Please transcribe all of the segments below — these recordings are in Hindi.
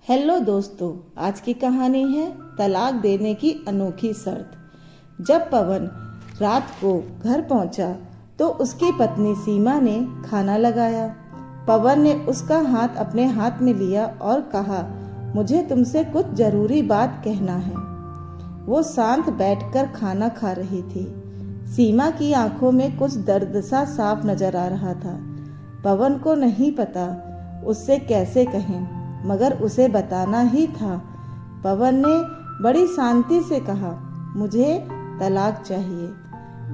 हेलो दोस्तों, आज की कहानी है तलाक देने की अनोखी शर्त। जब पवन रात को घर पहुंचा तो उसकी पत्नी सीमा ने खाना लगाया। पवन ने उसका हाथ अपने हाथ में लिया और कहा, मुझे तुमसे कुछ जरूरी बात कहना है। वो शांत बैठकर खाना खा रही थी। सीमा की आंखों में कुछ दर्द सा साफ नजर आ रहा था। पवन को नहीं पता उससे कैसे कहें, मगर उसे बताना ही था। पवन ने बड़ी शांति से कहा, मुझे तलाक चाहिए।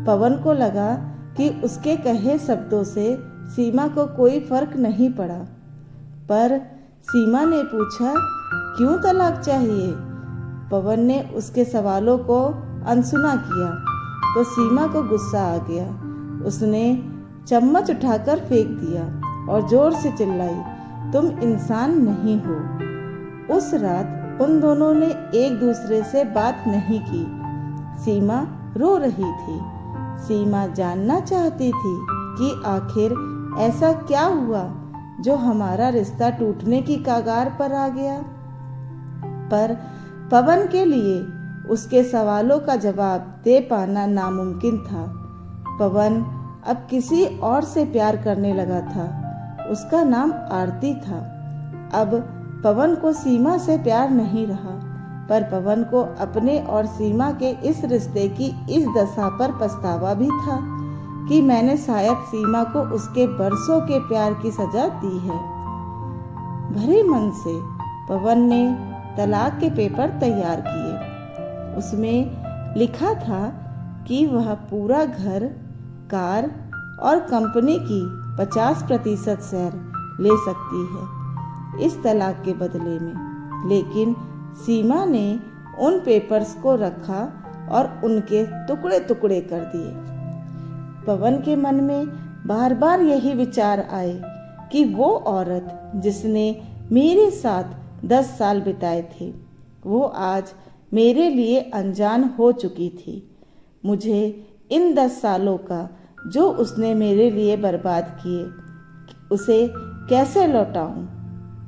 पवन को लगा कि उसके कहे शब्दों से सीमा को कोई फर्क नहीं पड़ा, पर सीमा ने पूछा, क्यों तलाक चाहिए? पवन ने उसके सवालों को अनसुना किया तो सीमा को गुस्सा आ गया। उसने चम्मच उठाकर फेंक दिया और जोर से चिल्लाई, तुम इंसान नहीं हो। उस रात उन दोनों ने एक दूसरे से बात नहीं की। सीमा रो रही थी। सीमा जानना चाहती थी कि आखिर ऐसा क्या हुआ जो हमारा रिश्ता टूटने की कगार पर आ गया। पर पवन के लिए उसके सवालों का जवाब दे पाना नामुमकिन था। पवन अब किसी और से प्यार करने लगा था। उसका नाम आरती था। अब पवन को सीमा से प्यार नहीं रहा, पर पवन को अपने और सीमा के इस रिश्ते की इस दशा पर पछतावा भी था कि मैंने शायद सीमा को उसके बरसों के प्यार की सजा दी है। भरे मन से पवन ने तलाक के पेपर तैयार किए। उसमें लिखा था कि वह पूरा घर, कार और कंपनी की 50% शेयर ले सकती है इस तलाक के बदले में। लेकिन सीमा ने उन पेपर्स को रखा और उनके टुकड़े टुकड़े कर दिए। पवन के मन में बार बार यही विचार आए कि वो औरत जिसने मेरे साथ 10 साल बिताए थे, वो आज मेरे लिए अनजान हो चुकी थी। मुझे इन 10 सालों का जो उसने मेरे लिए बर्बाद किए, उसे कैसे लौटाऊं?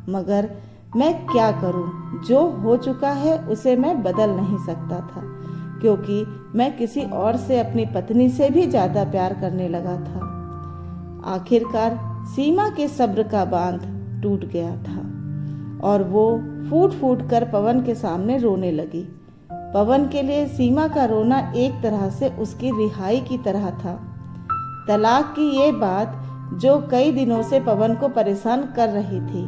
मगर मैं क्या करूं? जो हो चुका है उसे मैं बदल नहीं सकता था, क्योंकि मैं किसी और से अपनी पत्नी से भी ज्यादा प्यार करने लगा था। आखिरकार सीमा के सब्र का बांध टूट गया था और वो फूट फूट कर पवन के सामने रोने लगी। पवन के लिए सीमा का रोना एक तरह से उसकी रिहाई की तरह था। तलाक की ये बात जो कई दिनों से पवन को परेशान कर रही थी,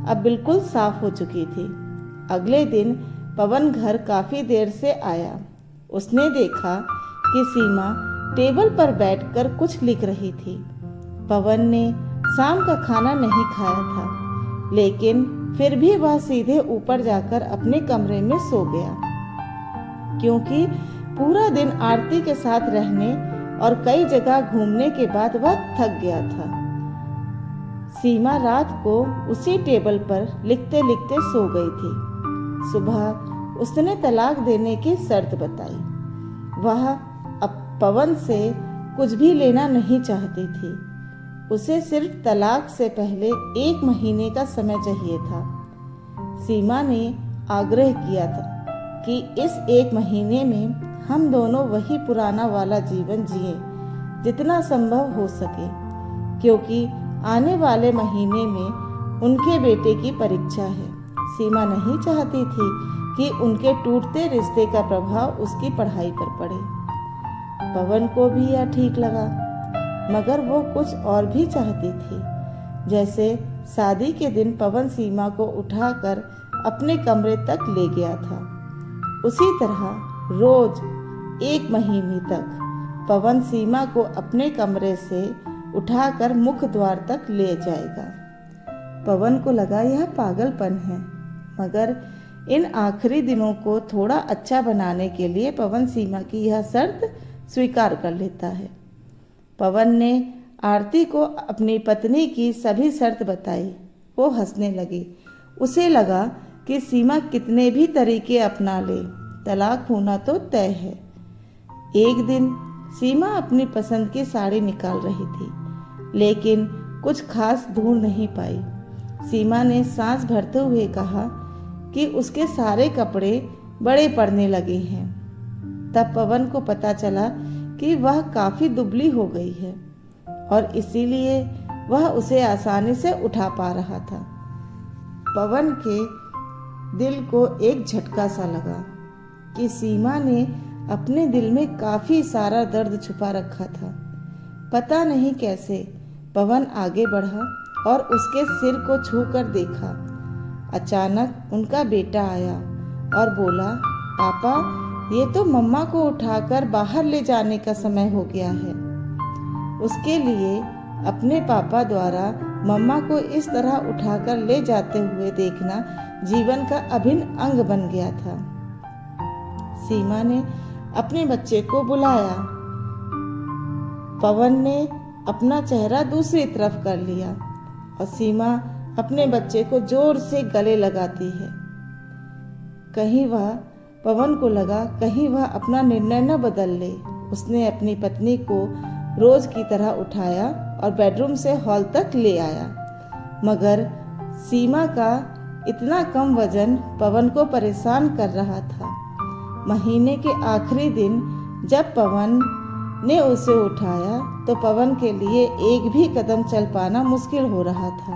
अब बिल्कुल साफ हो चुकी थी। अगले दिन पवन घर काफी देर से आया। उसने देखा कि सीमा टेबल पर बैठकर कुछ लिख रही थी। पवन ने शाम का खाना नहीं खाया था, लेकिन फिर भी वह सीधे ऊपर जाकर अपने कमरे में सो गया, क्योंकि पूरा दिन आरती के साथ रहने और कई जगह घूमने के बाद वह थक गया था। सीमा रात को उसी टेबल पर लिखते लिखते सो गई थी। सुबह उसने तलाक देने की शर्त बताई। वह अब पवन से कुछ भी लेना नहीं चाहती थी। उसे सिर्फ तलाक से पहले 1 महीने का समय चाहिए था। सीमा ने आग्रह किया था कि इस 1 महीने में हम दोनों वही पुराना वाला जीवन जिए जितना संभव हो सके, क्योंकि आने वाले महीने में उनके बेटे की परीक्षा है। सीमा नहीं चाहती थी कि उनके टूटते रिश्ते का प्रभाव उसकी पढ़ाई पर पड़े। पवन को भी यह ठीक लगा, मगर वो कुछ और भी चाहती थी। जैसे शादी के दिन पवन सीमा को उठाकर अपने कमरे तक ले गया था, उसी तरह रोज 1 महीने तक पवन सीमा को अपने कमरे से उठाकर मुख्य द्वार तक ले जाएगा। पवन को लगा यह पागलपन है, मगर इन आखिरी दिनों को थोड़ा अच्छा बनाने के लिए पवन सीमा की यह शर्त स्वीकार कर लेता है। पवन ने आरती को अपनी पत्नी की सभी शर्त बताई। वो हंसने लगी। उसे लगा कि सीमा कितने भी तरीके अपना ले, तलाक होना तो तय है। एक दिन सीमा अपनी पसंद की साड़ी निकाल रही थी, लेकिन कुछ खास ढूंढ नहीं पाई। सीमा ने सांस भरते हुए कहा कि उसके सारे कपड़े बड़े पड़ने लगे हैं। तब पवन को पता चला कि वह काफी दुबली हो गई है और इसीलिए वह उसे आसानी से उठा पा रहा था। पवन के दिल को एक झटका सा लगा कि सीमा ने अपने दिल में काफी सारा दर्द छुपा रखा था। पता नहीं कैसे पवन आगे बढ़ा और उसके सिर को छूकर देखा। अचानक उनका बेटा आया और बोला, पापा, ये तो मम्मा को उठाकर बाहर ले जाने का समय हो गया है। उसके लिए अपने पापा द्वारा मम्मा को इस तरह उठाकर ले जाते हुए देखना जीवन का अभिन्न अंग बन गया था। सीमा ने अपने बच्चे को बुलाया। पवन ने अपना चेहरा दूसरी तरफ कर लिया और सीमा अपने बच्चे को जोर से गले लगाती है। कहीं वह पवन को लगा कहीं वह अपना निर्णय न बदल ले। उसने अपनी पत्नी को रोज की तरह उठाया और बेडरूम से हॉल तक ले आया, मगर सीमा का इतना कम वजन पवन को परेशान कर रहा था। महीने के आखिरी दिन जब पवन ने उसे उठाया तो पवन के लिए एक भी कदम चल पाना मुश्किल हो रहा था।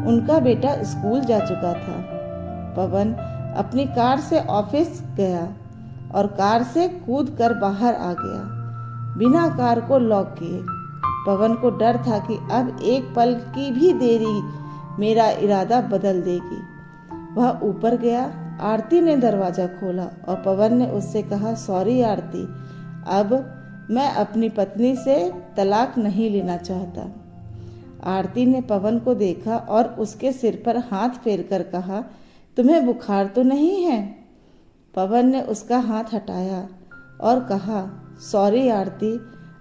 उनका बेटा स्कूल जा चुका था। पवन अपनी कार से ऑफिस गया और कार से कूदकर बाहर आ गया, बिना कार को लॉक किए। पवन को डर था कि अब एक पल की भी देरी मेरा इरादा बदल देगी। वह ऊपर गया। आरती ने दरवाजा खोला और पवन ने उससे कहा, सॉरी आरती, अब मैं अपनी पत्नी से तलाक नहीं लेना चाहता। आरती ने पवन को देखा और उसके सिर पर हाथ फेरकर कहा, तुम्हें बुखार तो नहीं है? पवन ने उसका हाथ हटाया और कहा, सॉरी आरती,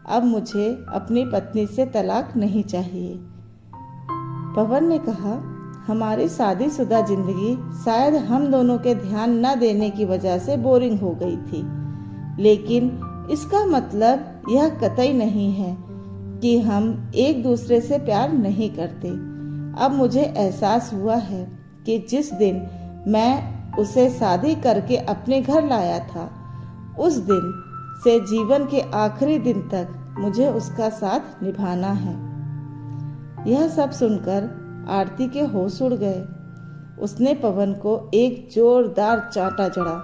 अब मुझे अपनी पत्नी से तलाक नहीं चाहिए। पवन ने कहा, हमारी शादीशुदा जिंदगी शायद हम दोनों के ध्यान न देने की वजह से बोरिंग हो गई थी, लेकिन इसका मतलब यह कतई नहीं है कि हम एक दूसरे से प्यार नहीं करते। अब मुझे एहसास हुआ है कि जिस दिन मैं उसे शादी करके अपने घर लाया था, उस दिन से जीवन के आखिरी दिन तक मुझे उसका साथ निभाना है। यह सब सुनकर आरती के होश उड़ गए। उसने पवन को एक जोरदार चांटा जड़ा।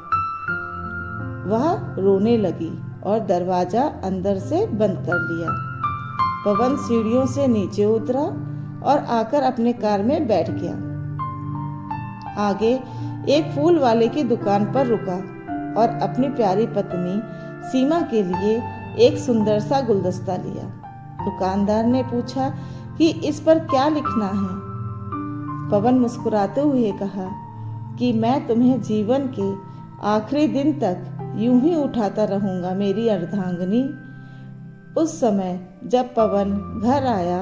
वह रोने लगी और दरवाजा अंदर से बंद कर लिया। पवन सीढ़ियों से नीचे उतरा और आकर अपने कार में बैठ गया। आगे एक फूल वाले की दुकान पर रुका और अपनी प्यारी पत्नी सीमा के लिए एक सुंदर सा गुलदस्ता लिया। दुकानदार ने पूछा कि इस पर क्या लिखना है। पवन मुस्कुराते हुए कहा कि मैं तुम्हें जीवन के आखिरी दिन तक यूं ही उठाता रहूंगा मेरी अर्धांगिनी। उस समय जब पवन घर आया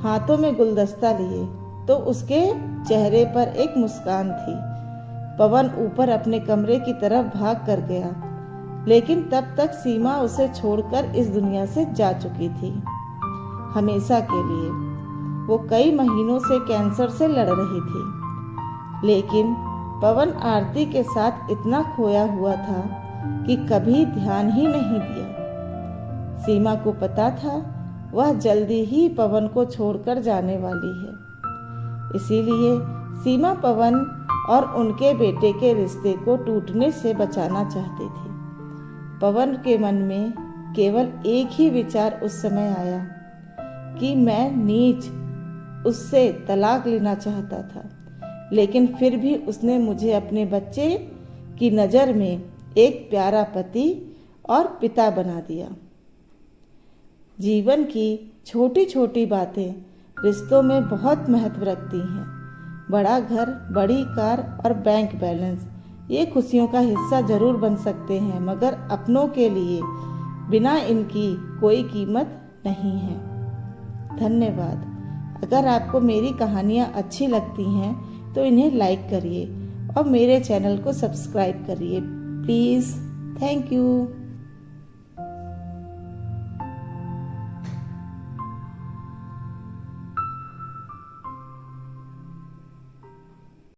हाथों में गुलदस्ता लिए तो उसके चेहरे पर एक मुस्कान थी। पवन ऊपर अपने कमरे की तरफ भाग कर गया, लेकिन तब तक सीमा उसे छोड़कर इस दुनिया से जा चुकी थी, हमेशा के लिए। वो कई महीनों से कैंसर से लड़ रही थी, लेकिन पवन आरती के साथ इतना खोया हुआ था कि कभी ध्यान ही नहीं दिया। सीमा को पता था वह जल्दी ही पवन को छोड़कर जाने वाली है, इसीलिए सीमा पवन और उनके बेटे के रिश्ते को टूटने से बचाना चाहती थी। पवन के मन में केवल एक ही विचार उस समय आया कि मैं नीच उससे तलाक लेना चाहता था, लेकिन फिर भी उसने मुझे अपने बच्चे की नज़र में एक प्यारा पति और पिता बना दिया। जीवन की छोटी छोटी बातें रिश्तों में बहुत महत्व रखती हैं। बड़ा घर, बड़ी कार और बैंक बैलेंस ये खुशियों का हिस्सा जरूर बन सकते हैं, मगर अपनों के लिए बिना इनकी कोई कीमत नहीं है। धन्यवाद। अगर आपको मेरी कहानियाँ अच्छी लगती हैं तो इन्हें लाइक करिए और मेरे चैनल को सब्सक्राइब करिए प्लीज़। Thank you.